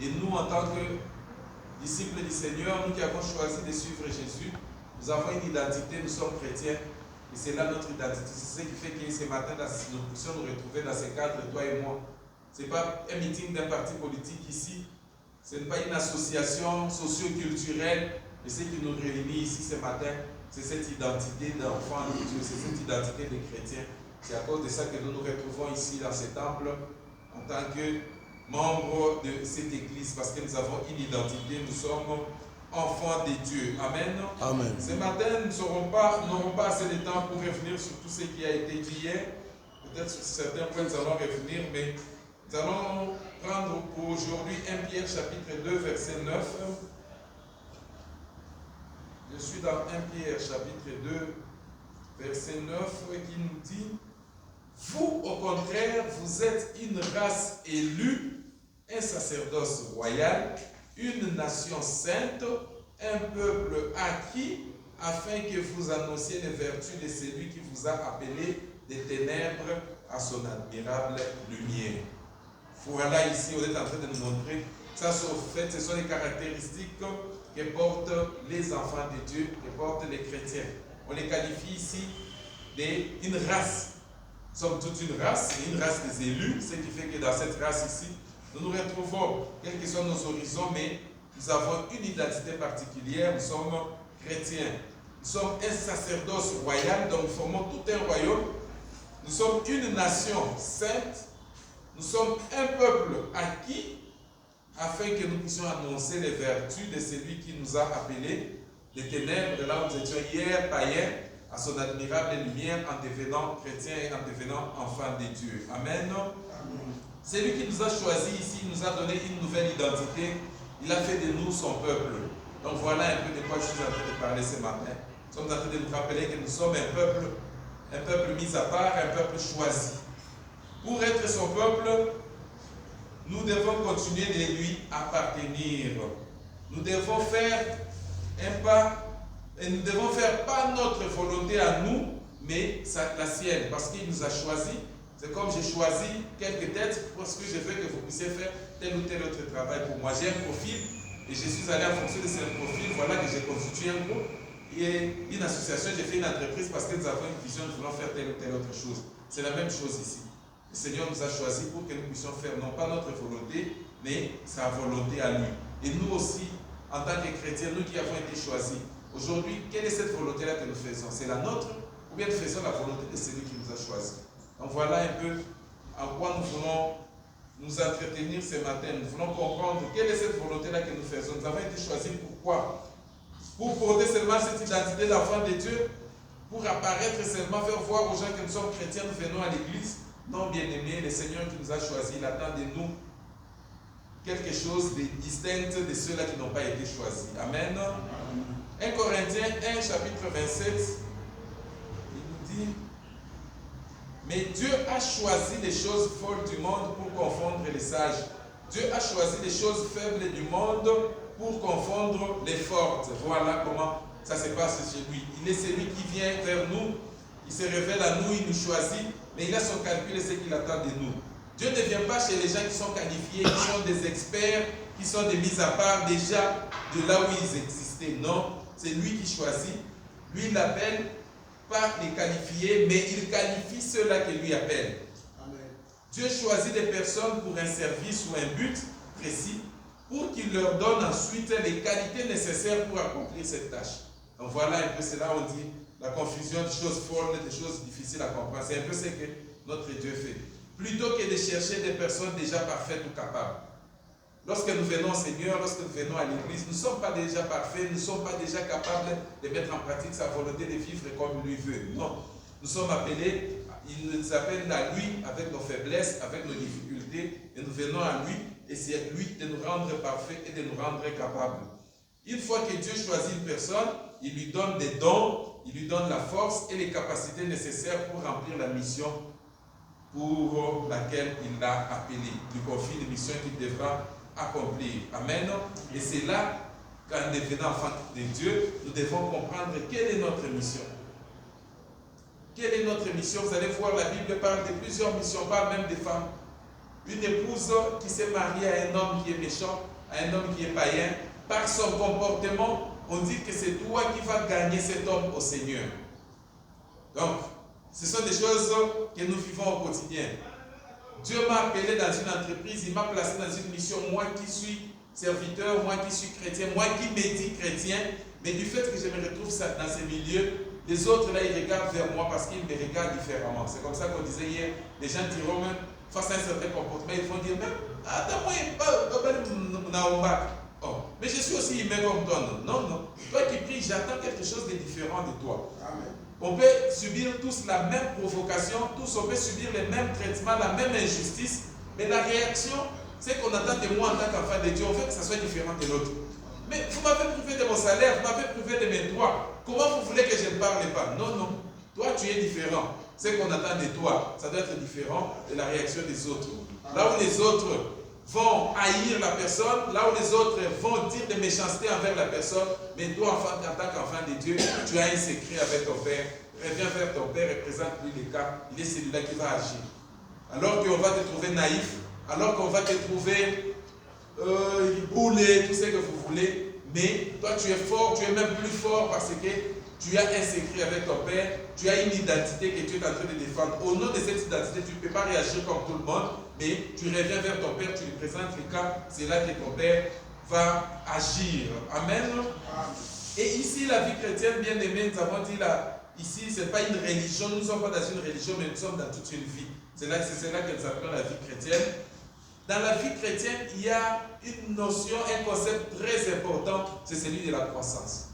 Et nous, en tant que disciples du Seigneur, nous qui avons choisi de suivre Jésus, nous avons une identité, nous sommes chrétiens. Et c'est là notre identité. C'est ce qui fait que ce matin, nous puissions nous retrouver dans ces cadres, toi et moi. Ce n'est pas un meeting d'un parti politique ici. Ce n'est pas une association socio-culturelle. Et ce qui nous réunit ici ce matin, c'est cette identité d'enfant de Dieu, c'est cette identité de chrétien. C'est à cause de ça que nous nous retrouvons ici dans ce temple en tant que membres de cette église, parce que nous avons une identité, nous sommes enfants de Dieu. Amen. Amen. Ce matin, nous n'aurons pas assez de temps pour revenir sur tout ce qui a été dit hier. Peut-être sur certains points, nous allons revenir, mais nous allons prendre pour aujourd'hui 1 Pierre chapitre 2, verset 9. Je suis dans 1 Pierre chapitre 2, verset 9, qui nous dit: vous, au contraire, vous êtes une race élue, un sacerdoce royal, une nation sainte, un peuple acquis, afin que vous annonciez les vertus de celui qui vous a appelé des ténèbres à son admirable lumière. Voilà, ici, on est en train de nous montrer, ça, au fait, ce sont les caractéristiques que portent les enfants de Dieu, que portent les chrétiens. On les qualifie ici d'une race. Nous sommes toute une race des élus, ce qui fait que dans cette race ici, nous nous retrouvons, quels que soient nos horizons, mais nous avons une identité particulière, nous sommes chrétiens. Nous sommes un sacerdoce royal, donc nous formons tout un royaume. Nous sommes une nation sainte, nous sommes un peuple acquis, afin que nous puissions annoncer les vertus de celui qui nous a appelés des ténèbres, de là où nous étions hier païens, à son admirable lumière, en devenant chrétiens et en devenant enfants de Dieu. Amen. C'est lui qui nous a choisis ici, il nous a donné une nouvelle identité. Il a fait de nous son peuple. Donc voilà un peu de quoi je suis en train de parler ce matin. Nous sommes en train de nous rappeler que nous sommes un peuple mis à part, un peuple choisi. Pour être son peuple, nous devons continuer de lui appartenir. Nous devons faire un pas, et nous devons faire pas notre volonté à nous, mais la sienne, parce qu'il nous a choisis. C'est comme j'ai choisi quelques têtes parce que je veux que vous puissiez faire tel ou tel autre travail pour moi. J'ai un profil et je suis allé en fonction de ce profil. Voilà que j'ai constitué un groupe et une association. J'ai fait une entreprise parce que nous avons une vision, nous voulons faire telle ou telle autre chose. C'est la même chose ici. Le Seigneur nous a choisis pour que nous puissions faire non pas notre volonté, mais sa volonté à lui. Et nous aussi, en tant que chrétiens, nous qui avons été choisis, aujourd'hui, quelle est cette volonté-là que nous faisons? C'est la nôtre ou bien nous faisons la volonté de celui qui nous a choisis? Donc voilà un peu en quoi nous voulons nous entretenir ce matin. Nous voulons comprendre quelle est cette volonté-là que nous faisons. Nous avons été choisis pourquoi? Pour porter seulement cette identité d'enfant de Dieu, pour apparaître seulement, faire voir aux gens que nous sommes chrétiens, nous venons à l'église. Non, bien-aimés, le Seigneur qui nous a choisis, il attend de nous quelque chose de distinct de ceux-là qui n'ont pas été choisis. Amen. 1 Corinthiens 1, chapitre 27, il nous dit: mais Dieu a choisi les choses folles du monde pour confondre les sages. Dieu a choisi les choses faibles du monde pour confondre les fortes. Voilà comment ça se passe chez lui. Il est celui qui vient vers nous, il se révèle à nous, il nous choisit, mais il a son calcul et ce qu'il attend de nous. Dieu ne vient pas chez les gens qui sont qualifiés, qui sont des experts, qui sont des mis à part déjà de là où ils existaient. Non, c'est lui qui choisit. Lui, il appelle pas les qualifiés, mais il qualifie ceux-là qui lui appellent. Amen. Dieu choisit des personnes pour un service ou un but précis, pour qu'il leur donne ensuite les qualités nécessaires pour accomplir cette tâche. Donc voilà un peu, c'est là où on dit la confusion des choses folles, des choses difficiles à comprendre. C'est un peu ce que notre Dieu fait. Plutôt que de chercher des personnes déjà parfaites ou capables. Lorsque nous venons au Seigneur, lorsque nous venons à l'église, nous ne sommes pas déjà parfaits, nous ne sommes pas déjà capables de mettre en pratique sa volonté de vivre comme lui veut. Non. Nous sommes appelés, il nous appelle à lui avec nos faiblesses, avec nos difficultés, et nous venons à lui, et c'est lui de nous rendre parfaits et de nous rendre capables. Une fois que Dieu choisit une personne, il lui donne des dons, il lui donne la force et les capacités nécessaires pour remplir la mission pour laquelle il l'a appelé. Il lui confie une mission qu'il devra accomplir. Amen. Et c'est là qu'en devenant enfant de Dieu, nous devons comprendre quelle est notre mission. Quelle est notre mission? Vous allez voir, la Bible parle de plusieurs missions, pas même des femmes. Une épouse qui s'est mariée à un homme qui est méchant, à un homme qui est païen, par son comportement, on dit que c'est toi qui vas gagner cet homme au Seigneur. Donc, ce sont des choses que nous vivons au quotidien. Dieu m'a appelé dans une entreprise, il m'a placé dans une mission, moi qui suis serviteur, moi qui suis chrétien, moi qui me dis chrétien, mais du fait que je me retrouve dans ces milieux, les autres là, ils regardent vers moi parce qu'ils me regardent différemment. C'est comme ça qu'on disait hier, les gens diront même, face à un certain comportement, ils vont dire, mais attends, moi, oh, mais je suis aussi humain comme toi. Non, non. Toi qui pries, j'attends quelque chose de différent de toi. Amen. On peut subir tous la même provocation, tous on peut subir les mêmes traitements, la même injustice, mais la réaction, c'est qu'on attend de moi en tant qu'enfant de Dieu, on veut que ça soit différent de l'autre. Mais vous m'avez privé de mon salaire, vous m'avez privé de mes droits. Comment vous voulez que je ne parle pas? Non, non. Toi, tu es différent. Ce qu'on attend de toi, ça doit être différent de la réaction des autres. Là où les autres vont haïr la personne, là où les autres vont dire des méchancetés envers la personne, mais toi, en tant qu'enfant de Dieu, tu as un secret avec ton Père. Reviens vers ton Père et présente-lui les cas. Il est celui-là qui va agir. Alors qu'on va te trouver naïf, alors qu'on va te trouver boulé, tout ce que vous voulez, mais toi tu es fort, tu es même plus fort parce que tu as un secret avec ton Père, tu as une identité que tu es en train de défendre. Au nom de cette identité, tu ne peux pas réagir comme tout le monde, mais tu reviens vers ton Père, tu lui présentes les cas, c'est là que ton Père va agir. Amen. Et ici, la vie chrétienne, bien aimée, nous avons dit là, ici, ce n'est pas une religion, nous ne sommes pas dans une religion, mais nous sommes dans toute une vie. C'est là que nous appelons la vie chrétienne. Dans la vie chrétienne, il y a une notion, un concept très important, c'est celui de la croissance.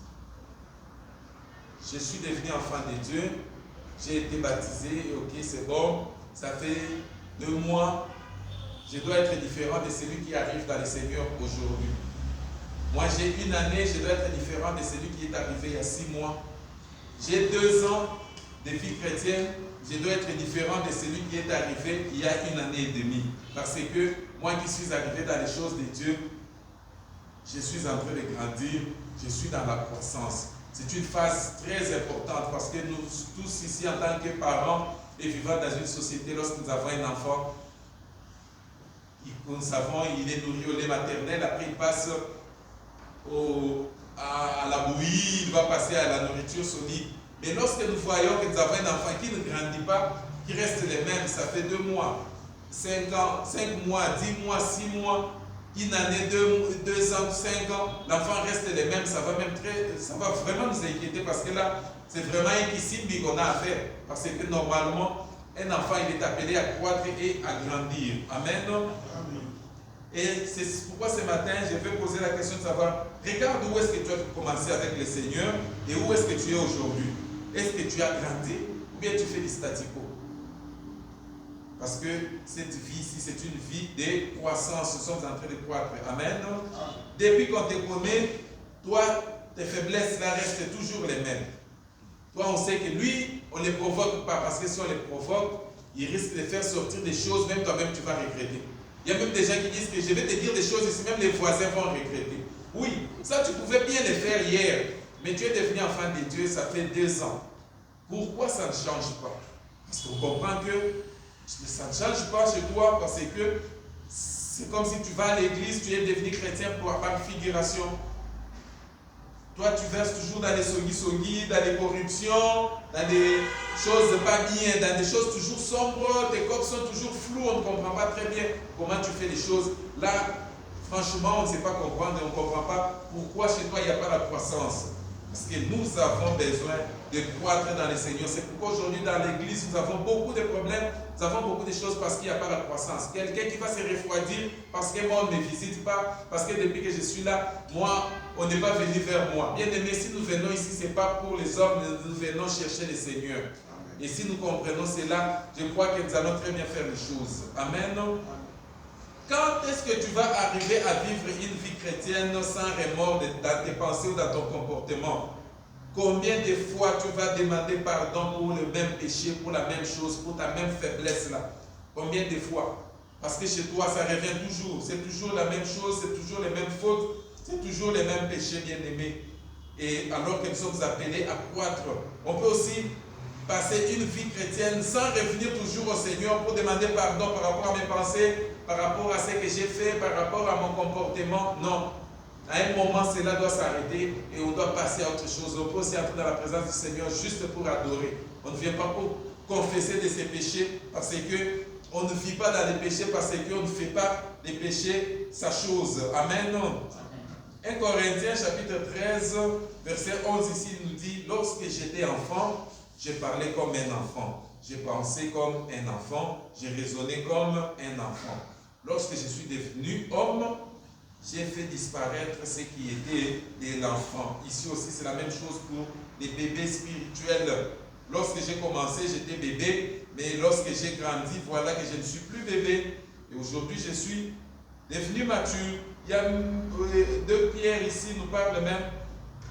Je suis devenu enfant de Dieu, j'ai été baptisé, ok, c'est bon, ça fait 2 mois, je dois être différent de celui qui arrive dans le Seigneur aujourd'hui. Moi, j'ai 1 année, je dois être différent de celui qui est arrivé il y a 6 mois. J'ai 2 ans de vie chrétienne, je dois être différent de celui qui est arrivé il y a 1 année et demie. Parce que moi qui suis arrivé dans les choses de Dieu, je suis en train de grandir, je suis dans la croissance. C'est une phase très importante parce que nous tous ici en tant que parents et vivant dans une société, lorsque nous avons un enfant, nous savons, il est nourri au lait maternel, après il passe à la bouillie, il va passer à la nourriture solide. Mais lorsque nous voyons que nous avons un enfant qui ne grandit pas, qui reste les mêmes, ça fait 2 mois, 5 ans, 5 mois, 10 mois, 6 mois, 1 année, 2 ans, 5 ans, l'enfant reste les mêmes, ça va vraiment nous inquiéter parce que là, c'est vraiment un kissimbi qu'on a à faire. Parce que normalement, un enfant, il est appelé à croître et à grandir. Amen. Et c'est pourquoi ce matin, je vais poser la question de savoir, regarde où est-ce que tu as commencé avec le Seigneur et où est-ce que tu es aujourd'hui. Est-ce que tu as grandi ou bien tu fais du statico? Parce que cette vie ici, c'est une vie de croissance. Nous sommes en train de croître. Amen. Depuis qu'on te connaît, toi, tes faiblesses là restent toujours les mêmes. Toi, on sait que lui, on ne les provoque pas. Parce que si on les provoque, il risque de faire sortir des choses, même toi-même, tu vas regretter. Il y a même des gens qui disent que je vais te dire des choses ici, même les voisins vont regretter. Oui, ça, tu pouvais bien le faire hier. Mais tu es devenu enfant de Dieu, ça fait 2 ans. Pourquoi ça ne change pas? Parce qu'on comprend que ça ne change pas chez toi parce que c'est comme si tu vas à l'église, tu es devenu chrétien par figuration. Toi, tu verses toujours dans les sogui-sogui, dans les corruptions, dans des choses pas bien, dans des choses toujours sombres, tes corps sont toujours flous, on ne comprend pas très bien comment tu fais les choses. Là, franchement, on ne sait pas comprendre et on ne comprend pas pourquoi chez toi il n'y a pas la croissance. Parce que nous avons besoin de croître dans le Seigneur. C'est pourquoi aujourd'hui dans l'église, nous avons beaucoup de problèmes, nous avons beaucoup de choses parce qu'il n'y a pas la croissance. Quelqu'un qui va se refroidir parce que moi on ne me visite pas, parce que depuis que je suis là, moi, on n'est pas venu vers moi. Bien aimé, si nous venons ici, ce n'est pas pour les hommes, nous venons chercher le Seigneur. Amen. Et si nous comprenons cela, je crois que nous allons très bien faire les choses. Amen. Quand est-ce que tu vas arriver à vivre une vie chrétienne sans remords dans tes pensées ou dans ton comportement? Combien de fois tu vas demander pardon pour le même péché, pour la même chose, pour ta même faiblesse là? Combien de fois? Parce que chez toi, ça revient toujours. C'est toujours la même chose, c'est toujours les mêmes fautes, c'est toujours les mêmes péchés, bien-aimés. Et alors que nous sommes appelés à croître, on peut aussi passer une vie chrétienne sans revenir toujours au Seigneur pour demander pardon par rapport à mes pensées, par rapport à ce que j'ai fait, par rapport à mon comportement. Non. À un moment, cela doit s'arrêter et on doit passer à autre chose. On peut aussi entrer dans la présence du Seigneur juste pour adorer. On ne vient pas pour confesser de ses péchés parce que on ne vit pas dans les péchés parce qu'on ne fait pas les péchés sa chose. Amen. 1 Corinthiens chapitre 13, verset 11 ici nous dit, lorsque j'étais enfant, j'ai parlé comme un enfant. J'ai pensé comme un enfant. J'ai raisonné comme un enfant. Lorsque je suis devenu homme, j'ai fait disparaître ce qui était de l'enfant. Ici aussi, c'est la même chose pour les bébés spirituels. Lorsque j'ai commencé, j'étais bébé, mais lorsque j'ai grandi, voilà que je ne suis plus bébé. Et aujourd'hui, je suis devenu mature. Il y a 2 Pierre ici, nous parle même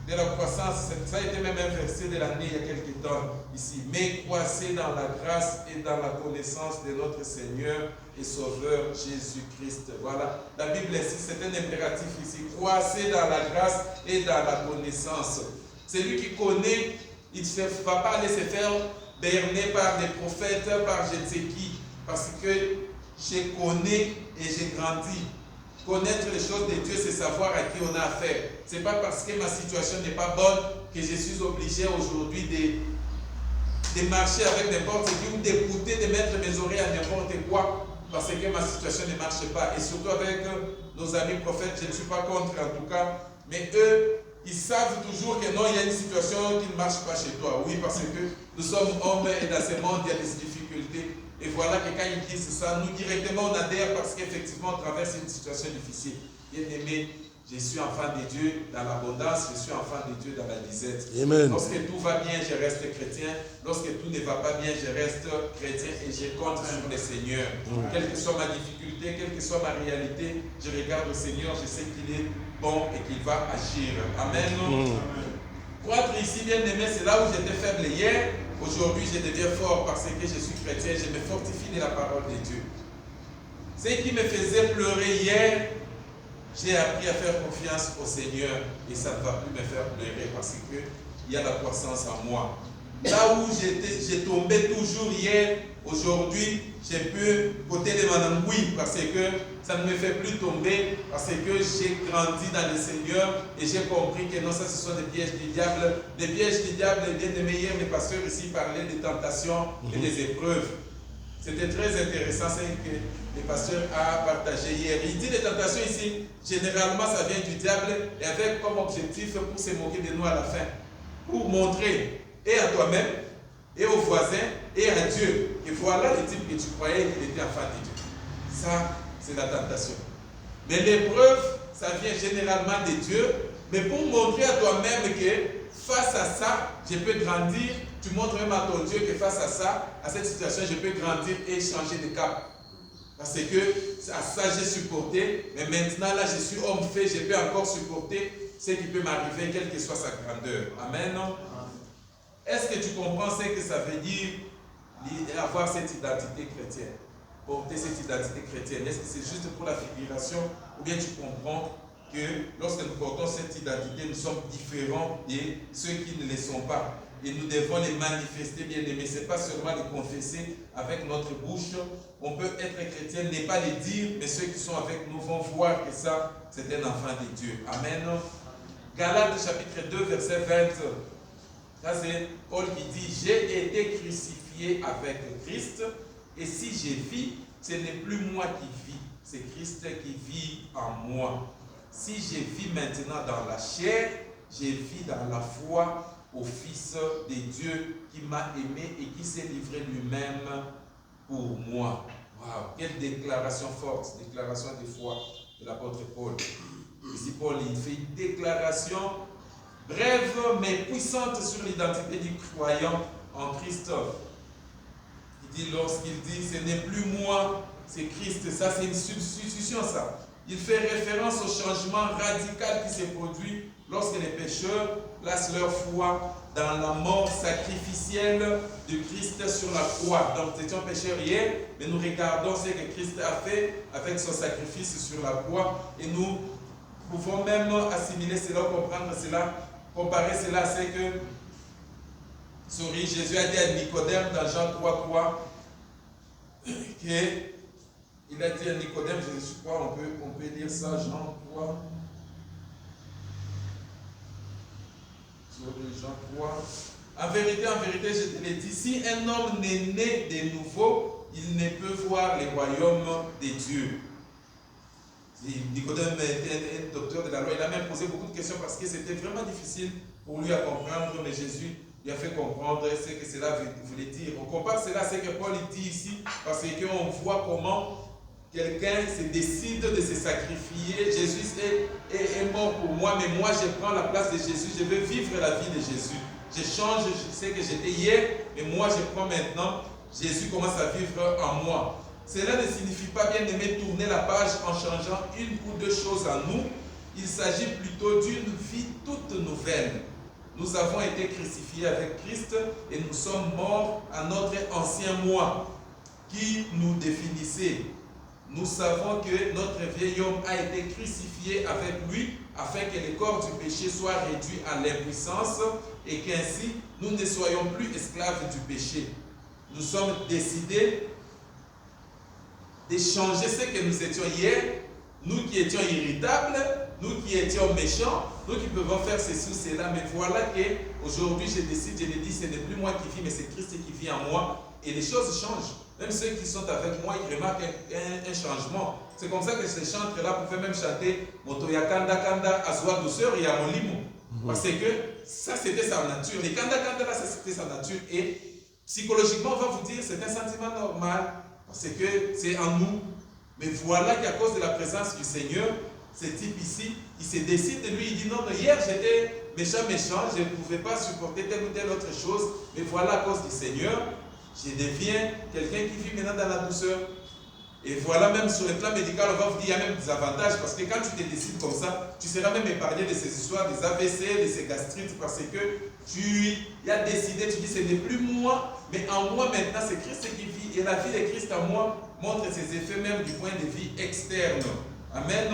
de la croissance. Ça a été même un verset de l'année il y a quelques temps ici. Mais croissez dans la grâce et dans la connaissance de notre Seigneur et Sauveur Jésus-Christ. Voilà, la Bible ici, c'est un impératif ici. Croissez dans la grâce et dans la connaissance. Celui qui connaît, il ne va pas aller se faire berner par des prophètes, par je ne sais qui, parce que je connais et j'ai grandi. Connaître les choses de Dieu, c'est savoir à qui on a affaire. Ce n'est pas parce que ma situation n'est pas bonne que je suis obligé aujourd'hui de marcher avec n'importe qui ou d'écouter, de mettre mes oreilles à n'importe quoi parce que ma situation ne marche pas. Et surtout avec nos amis prophètes, je ne suis pas contre en tout cas, mais eux, ils savent toujours que non, il y a une situation qui ne marche pas chez toi. Oui, parce que nous sommes hommes et dans ce monde, il y a des difficultés. Et voilà que quand ils disent ça, nous directement on adhère parce qu'effectivement on traverse une situation difficile. Bien aimé, je suis enfant de Dieu dans l'abondance, je suis enfant de Dieu dans la disette. Amen. Lorsque tout va bien, je reste chrétien. Lorsque tout ne va pas bien, je reste chrétien et je compte sur le Seigneur. Quelle que soit ma difficulté, quelle que soit ma réalité, je regarde au Seigneur, je sais qu'il est bon et qu'il va agir. Amen. Croître ici, bien aimé, c'est là où j'étais faible hier. Aujourd'hui, je deviens fort parce que je suis chrétien, je me fortifie de la parole de Dieu. Ce qui me faisait pleurer hier, j'ai appris à faire confiance au Seigneur et ça ne va plus me faire pleurer parce qu'il y a la croissance en moi. Là où j'ai tombé toujours hier, aujourd'hui, je peux côté de mon embouille parce que ça ne me fait plus tomber parce que j'ai grandi dans le Seigneur et j'ai compris que non, ça ce sont des pièges du diable. Les pièges du diable, bien aimé, hier, les pasteurs ici parlaient des tentations et des épreuves. C'était très intéressant ce que le pasteur a partagé hier. Il dit les tentations ici, généralement ça vient du diable et avec comme objectif pour se moquer de nous à la fin. Pour montrer et à toi-même, et aux voisins, et à Dieu. Et voilà le type que tu croyais qu'il était enfant de Dieu. Ça, c'est la tentation. Mais l'épreuve, ça vient généralement de Dieu, mais pour montrer à toi-même que face à ça, je peux grandir. Tu montres même à ton Dieu que face à ça, à cette situation, je peux grandir et changer de cap. Parce que à ça, j'ai supporté, mais maintenant, là, je suis homme fait, je peux encore supporter ce qui peut m'arriver, quelle que soit sa grandeur. Amen. Est-ce que tu comprends ce que ça veut dire avoir cette identité chrétienne? Porter cette identité chrétienne. Est-ce que c'est juste pour la figuration ou bien tu comprends que lorsque nous portons cette identité, nous sommes différents de ceux qui ne le sont pas. Et nous devons les manifester, bien aimés. Ce n'est pas seulement les confesser avec notre bouche. On peut être chrétien, ne pas les dire, mais ceux qui sont avec nous vont voir que ça, c'est un enfant de Dieu. Amen. Galates chapitre 2, verset 20. Ça c'est Paul qui dit, j'ai été crucifié avec Christ, et si je vis, ce n'est plus moi qui vis, c'est Christ qui vit en moi. Si je vis maintenant dans la chair, je vis dans la foi au Fils de Dieu qui m'a aimé et qui s'est livré lui-même pour moi. Wow, quelle déclaration forte, déclaration de foi de l'apôtre Paul. Ici Paul, il fait une déclaration brève mais puissante sur l'identité du croyant en Christ. Il dit, lorsqu'il dit, ce n'est plus moi, c'est Christ. Ça, c'est une substitution, ça. Il fait référence au changement radical qui s'est produit lorsque les pécheurs placent leur foi dans la mort sacrificielle de Christ sur la croix. Donc, nous étions pécheurs hier, mais nous regardons ce que Christ a fait avec son sacrifice sur la croix et nous pouvons même assimiler cela, comprendre cela, comparer cela à ce que Jésus a dit à Nicodème dans Jean 3:3 que Il a dit à Nicodème, je crois, on peut lire ça, Jean 3. Jean 3. En vérité, je te l'ai dit, si un homme n'est né de nouveau, il ne peut voir les royaumes des dieux. Nicodème était un docteur de la loi, il a même posé beaucoup de questions parce que c'était vraiment difficile pour lui à comprendre, mais Jésus lui a fait comprendre ce que cela voulait dire. On compare cela à ce que Paul dit ici, parce qu'on voit comment quelqu'un se décide de se sacrifier. Jésus est mort pour moi, mais moi je prends la place de Jésus, je veux vivre la vie de Jésus. Je change, je sais que j'étais hier, mais moi je prends maintenant, Jésus commence à vivre en moi. Cela ne signifie pas, bien aimé, tourner la page en changeant une ou deux choses en nous. Il s'agit plutôt d'une vie toute nouvelle. Nous avons été crucifiés avec Christ et nous sommes morts à notre ancien moi qui nous définissait. Nous savons que notre vieil homme a été crucifié avec lui afin que le corps du péché soit réduit à l'impuissance et qu'ainsi nous ne soyons plus esclaves du péché. Nous sommes décidés de changer ce que nous étions hier, nous qui étions irritables, nous qui étions méchants, nous qui pouvons faire ceci ou cela, mais voilà qu'aujourd'hui je décide, je le dis, ce n'est plus moi qui vis, mais c'est Christ qui vit en moi, et les choses changent. Même ceux qui sont avec moi, ils remarquent un changement. C'est comme ça que ces chantres-là pouvaient même chanter Motoya Kanda Kanda, Azwa douceur et Amolimo. Parce que ça, c'était sa nature. Les Kanda Kanda, là, c'était sa nature. Et psychologiquement, on va vous dire, c'est un sentiment normal. Parce que c'est en nous. Mais voilà qu'à cause de la présence du Seigneur, ce type ici, il se décide de lui, il dit non, hier j'étais méchant, je ne pouvais pas supporter telle ou telle autre chose, mais voilà à cause du Seigneur, je deviens quelqu'un qui vit maintenant dans la douceur. Et voilà, même sur le plan médical, on va vous dire, il y a même des avantages, parce que quand tu te décides comme ça, tu seras même épargné de ces histoires, des AVC, de ces gastrites, parce que tu as décidé, tu dis, ce n'est plus moi, mais en moi maintenant, c'est Christ qui vit, et la vie de Christ en moi montre ses effets même du point de vue externe. Amen.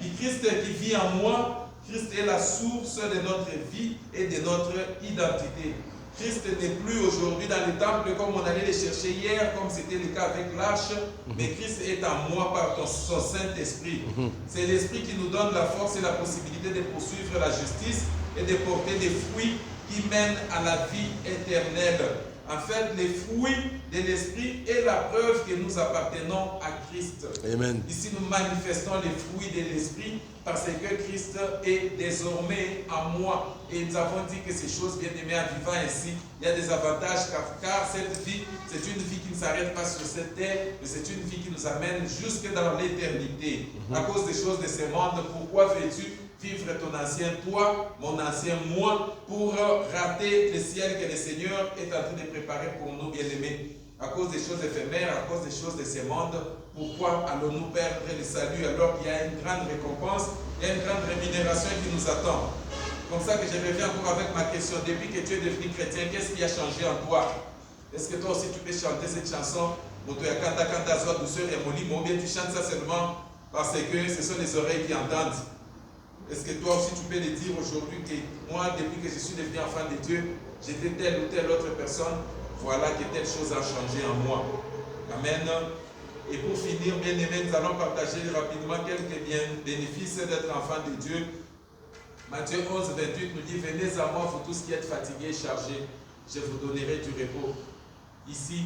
Et Christ qui vit en moi, Christ est la source de notre vie et de notre identité. Christ n'est plus aujourd'hui dans le temple comme on allait le chercher hier, comme c'était le cas avec l'arche, mais Christ est en moi par son Saint-Esprit. C'est l'Esprit qui nous donne la force et la possibilité de poursuivre la justice et de porter des fruits qui mènent à la vie éternelle. En fait, les fruits de l'Esprit est la preuve que nous appartenons à Christ. Amen. Ici, nous manifestons les fruits de l'Esprit parce que Christ est désormais en moi. Et nous avons dit que ces choses, bien aimées, en vivant ainsi, il y a des avantages car cette vie, c'est une vie qui ne s'arrête pas sur cette terre, mais c'est une vie qui nous amène jusque dans l'éternité. À cause des choses de ce monde, pourquoi veux-tu vivre ton ancien toi, mon ancien moi, pour rater le ciel que le Seigneur est en train de préparer pour nous, bien-aimés? À cause des choses éphémères, à cause des choses de ce monde, pourquoi allons-nous perdre le salut alors qu'il y a une grande récompense, il y a une grande rémunération qui nous attend? Comme ça que je reviens encore avec ma question. Depuis que tu es devenu chrétien, qu'est-ce qui a changé en toi? Est-ce que toi aussi tu peux chanter cette chanson, Motoya Kanda Kanda Azwa douceur et Molimo, ou bien tu chantes ça seulement parce que ce sont les oreilles qui entendent? Est-ce que toi aussi tu peux le dire aujourd'hui que moi, depuis que je suis devenu enfant de Dieu, j'étais telle ou telle autre personne, voilà que telle chose a changé en moi. Amen. Et pour finir, bien aimés, nous allons partager rapidement quelques bénéfices d'être enfant de Dieu. Matthieu 11, 28 nous dit, venez à moi, vous tous qui êtes fatigués et chargés, je vous donnerai du repos. Ici,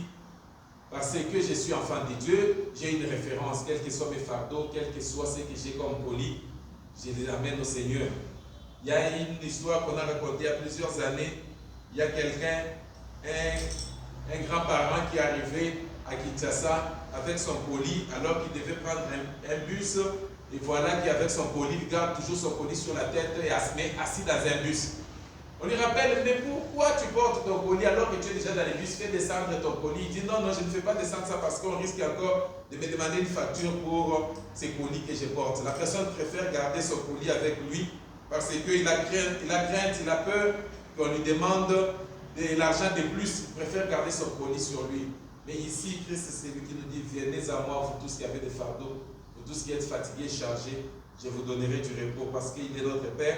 parce que je suis enfant de Dieu, j'ai une référence, quels que soient mes fardeaux, quel que soit ce que j'ai comme colis, je les amène au Seigneur. Il y a une histoire qu'on a racontée il y a plusieurs années. Il y a quelqu'un, un grand-parent qui est arrivé à Kinshasa avec son colis alors qu'il devait prendre un bus. Et voilà qu'avec son colis, il garde toujours son colis sur la tête et se met assis dans un bus. On lui rappelle, mais pourquoi tu portes ton colis alors que tu es déjà dans le bus? Fais descendre ton colis. Il dit non, je ne fais pas descendre ça parce qu'on risque encore de me demander une facture pour ces colis que je porte. La personne préfère garder son colis avec lui parce qu'il a crainte, il a peur qu'on lui demande de l'argent de plus. Il préfère garder son colis sur lui. Mais ici, Christ, c'est lui qui nous dit, venez à moi, vous tous qui avez des fardeaux, vous tous qui êtes fatigués et chargés, je vous donnerai du repos parce qu'il est notre Père.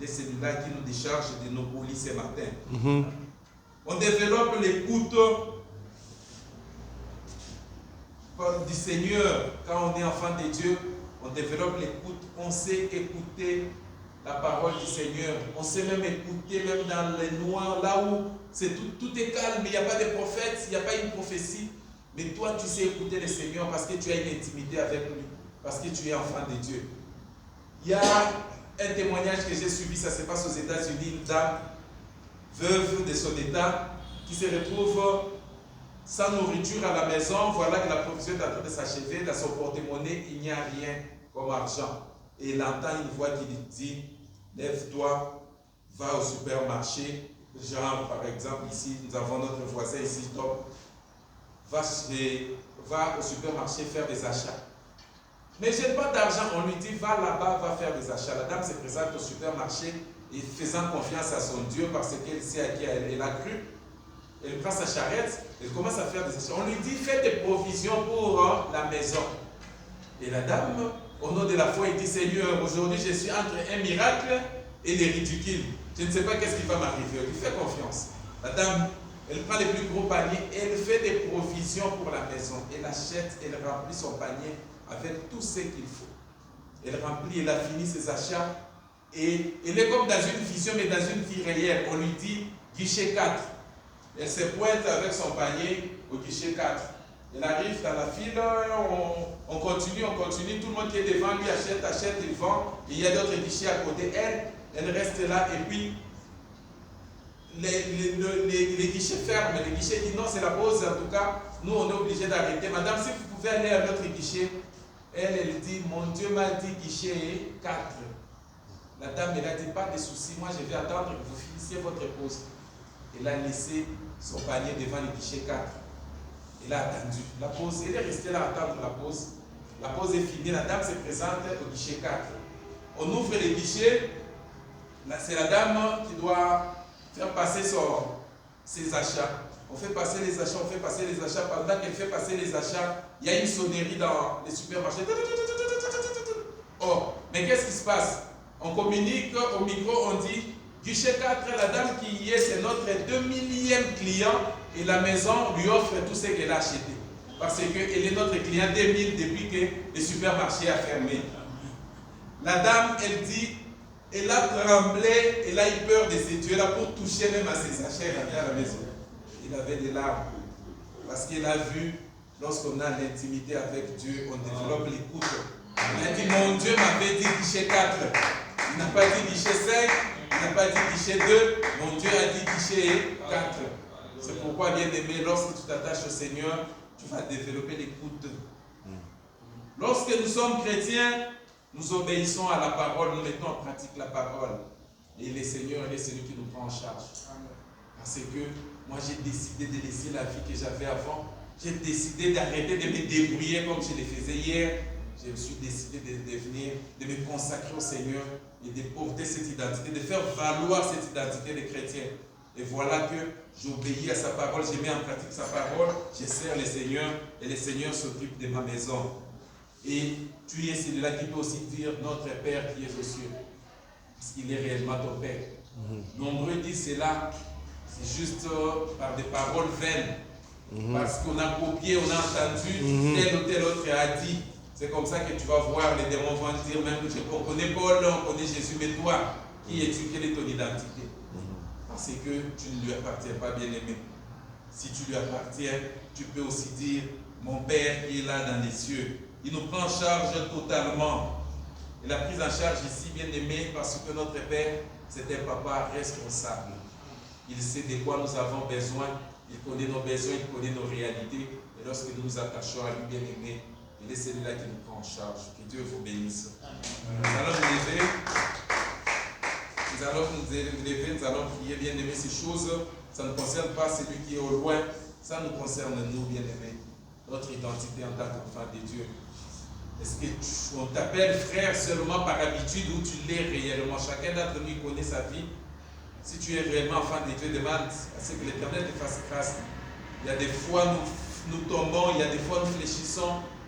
C'est celui-là qui nous décharge de nos colis ce matin. On développe l'écoute du Seigneur, quand on est enfant de Dieu, on développe l'écoute, on sait écouter la parole du Seigneur. On sait même écouter, même dans les noirs, là où tout est calme, il n'y a pas de prophète, il n'y a pas une prophétie. Mais toi, tu sais écouter le Seigneur parce que tu as une intimité avec lui, parce que tu es enfant de Dieu. Il y a un témoignage que j'ai suivi, ça se passe aux États-Unis, une dame, veuve de son état, qui se retrouve sans nourriture à la maison. Voilà que la provision est en train de s'achever. Dans son porte-monnaie, il n'y a rien comme argent. Et il entend une voix qui lui dit, lève-toi, va au supermarché. Genre, par exemple, ici, nous avons notre voisin ici, top. Va au supermarché faire des achats. Mais je n'ai pas d'argent. On lui dit, va là-bas, va faire des achats. La dame se présente au supermarché et faisant confiance à son Dieu parce qu'elle sait à qui elle a cru. Elle prend sa charrette, elle commence à faire des achats. On lui dit, fais des provisions pour la maison. Et la dame, au nom de la foi, il dit, Seigneur, aujourd'hui je suis entre un miracle et les ridicules. Je ne sais pas qu'est-ce qui va m'arriver. On lui fait confiance. La dame, elle prend les plus gros paniers et elle fait des provisions pour la maison. Elle achète, elle remplit son panier avec tout ce qu'il faut. Elle remplit, elle a fini ses achats et elle est comme dans une vision, mais dans une vie réelle. On lui dit guichet 4. Elle se pointe avec son panier au guichet 4. Elle arrive dans la file, on continue, tout le monde qui est devant lui achète, il vend. Et il y a d'autres guichets à côté. Elle reste là et puis les guichets ferment, les guichets disent non, c'est la pause, en tout cas, nous on est obligé d'arrêter. Madame, si vous pouvez aller à notre guichet, elle dit, mon Dieu m'a dit guichet 4. La dame, elle a dit, pas de soucis, moi je vais attendre que vous finissiez votre pause. Elle a laissé son panier devant le guichet 4. Elle a attendu la pause, elle est restée là à attendre la pause. La pause est finie, la dame se présente au guichet 4. On ouvre les guichets, c'est la dame qui doit faire passer ses achats. On fait passer les achats, Pendant qu'elle fait passer les achats, il y a une sonnerie dans les supermarchés. Oh, mais qu'est-ce qui se passe? On communique au micro, on dit, guichet 4, la dame qui y est, c'est notre 2000e client et la maison lui offre tout ce qu'elle a acheté. Parce qu'elle est notre client 2000 depuis que le supermarché a fermé. La dame, elle dit, elle a tremblé, elle a eu peur de ses dieux là pour toucher même à ses achats à la maison. Il avait des larmes. Parce qu'elle a vu, lorsqu'on a l'intimité avec Dieu, on développe l'écoute. Elle a dit, mon Dieu m'avait dit guichet 4. Il n'a pas dit guichet 5, il n'a pas dit guichet 2. Mon Dieu a dit guichet 4. C'est pourquoi, bien aimé, lorsque tu t'attaches au Seigneur, tu vas développer l'écoute. Lorsque nous sommes chrétiens, nous obéissons à la parole, nous mettons en pratique la parole. Et le Seigneur, il est celui qui nous prend en charge. Parce que moi, j'ai décidé de laisser la vie que j'avais avant. J'ai décidé d'arrêter de me débrouiller comme je le faisais hier. Je me suis décidé de me consacrer au Seigneur et de porter cette identité, de faire valoir cette identité de chrétien. Et voilà que j'obéis à sa parole, je mets en pratique sa parole, je sers le Seigneur et le Seigneur s'occupe de ma maison. Et tu es celui-là qui peut aussi dire notre Père qui est aux cieux. Parce qu'il est réellement ton Père. Nombreux disent cela, c'est juste par des paroles vaines. Parce qu'on a copié, on a entendu, tel ou tel autre a dit. C'est comme ça que tu vas voir, les démons vont dire, même on connaît Paul, on connaît Jésus, mais toi, qui es-tu, quelle est ton identité? Parce que tu ne lui appartiens pas, bien-aimé. Si tu lui appartiens, tu peux aussi dire, mon Père qui est là dans les cieux. Il nous prend en charge totalement. Et la prise en charge ici, bien aimé, parce que notre Père, c'est un papa responsable. Il sait de quoi nous avons besoin, il connaît nos besoins, il connaît nos réalités. Et lorsque nous nous attachons à lui, bien aimé, il est celui-là qui nous prend en charge. Que Dieu vous bénisse. Nous allons nous lever. Nous allons prier, bien aimé, ces choses. Ça ne concerne pas celui qui est au loin. Ça nous concerne, nous, bien aimés. Notre identité en tant qu'enfant de Dieu. Est-ce qu'on t'appelle frère seulement par habitude ou tu l'es réellement? Chacun d'entre nous connaît sa vie. Si tu es réellement enfant de Dieu, demande à ce que l'Éternel te fasse grâce. Il y a des fois nous tombons, il y a des fois nous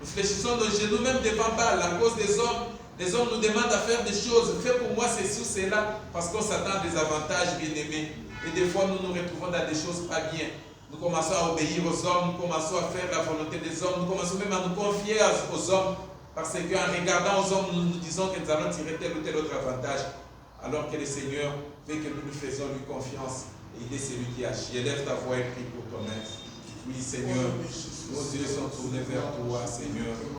fléchissons nos genoux même devant Baal à cause des hommes. Les hommes nous demandent à faire des choses. Fais pour moi ceci ou cela parce qu'on s'attend à des avantages, bien aimés. Et des fois nous nous retrouvons dans des choses pas bien. Nous commençons à obéir aux hommes, nous commençons à faire la volonté des hommes, nous commençons même à nous confier aux hommes, parce qu'en regardant aux hommes, nous nous disons que nous allons tirer tel ou tel autre avantage, alors que le Seigneur veut que nous nous faisons lui confiance, et il est celui qui agit. Élève ta voix et prie pour ton aide. Oui, Seigneur, nos yeux sont tournés vers toi, Seigneur.